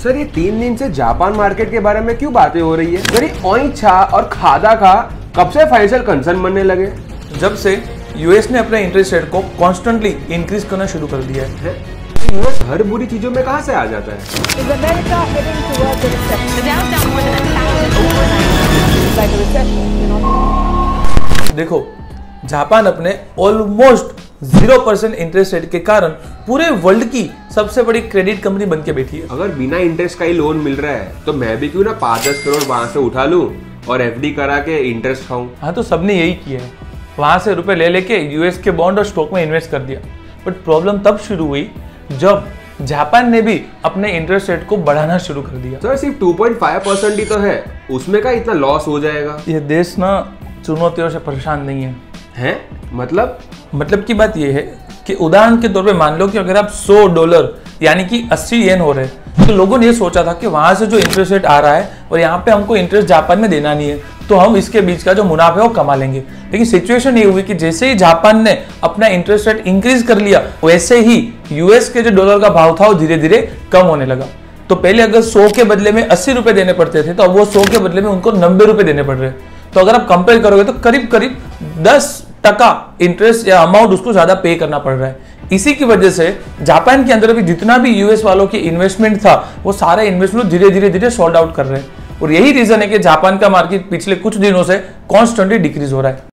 Sir ये 3 दिन से जापान मार्केट के बारे में क्यों बातें हो रही है? सर ये ओइछा और खादा का कब से फाइनेंशियल कंसर्न बनने लगे? जब से यूएस ने अपने इंटरेस्ट रेट को कॉन्स्टेंटली इंक्रीज करना शुरू कर दिया है। यूएस हर बुरी चीजों में कहाँ से आ जाता है? देखो, जापान अपने ऑलमोस्ट 0% इंटरेस्ट रेट के कारण पूरे वर्ल्ड की सबसे बड़ी क्रेडिट कंपनी बन के बैठी है। अगर बिना इंटरेस्ट का ही लोन मिल रहा है तो मैं भी क्यों ना 5-10 करोड़ वहां से उठा लूं और एफडी करा के इंटरेस्ट खाऊं। हाँ, तो सबने यही किया है, वहां से रुपए ले लेके यूएस के बॉन्ड और स्टॉक में इन्वेस्ट कर दिया। बट प्रॉब्लम तब शुरू हुई जब जापान ने भी अपने इंटरेस्ट रेट को बढ़ाना शुरू कर दिया। सर सिर्फ 2.5% ही तो है, उसमें का इतना लॉस हो जाएगा? ये देश ना चुनौतियों से परेशान नहीं है। मतलब की बात ये है कि उदाहरण के तौर पे मान लो कि अगर आप $100 यानी कि 80 येन हो रहे हैं, तो लोगों ने ये सोचा था कि वहां से जो इंटरेस्ट रेट आ रहा है और यहाँ पे हमको इंटरेस्ट जापान में देना नहीं है, तो हम इसके बीच का जो मुनाफा है वो कमा लेंगे। लेकिन सिचुएशन ये हुई कि जैसे ही जापान ने अपना इंटरेस्ट रेट इंक्रीज कर लिया, वैसे ही यूएस के जो डॉलर का भाव था वो धीरे धीरे कम होने लगा। तो पहले अगर 100 के बदले में 80 रुपए देने पड़ते थे, तो अब वो 100 के बदले में उनको 90 रुपए देने पड़ रहे हैं। तो अगर आप कंपेयर करोगे तो करीब करीब 10% इंटरेस्ट या अमाउंट उसको ज्यादा पे करना पड़ रहा है। इसी की वजह से जापान के अंदर भी जितना भी यूएस वालों की इन्वेस्टमेंट था, वो सारे इन्वेस्टमेंट धीरे धीरे सॉल्ड आउट कर रहे हैं। और यही रीजन है कि जापान का मार्केट पिछले कुछ दिनों से कॉन्स्टेंटली डिक्रीज हो रहा है।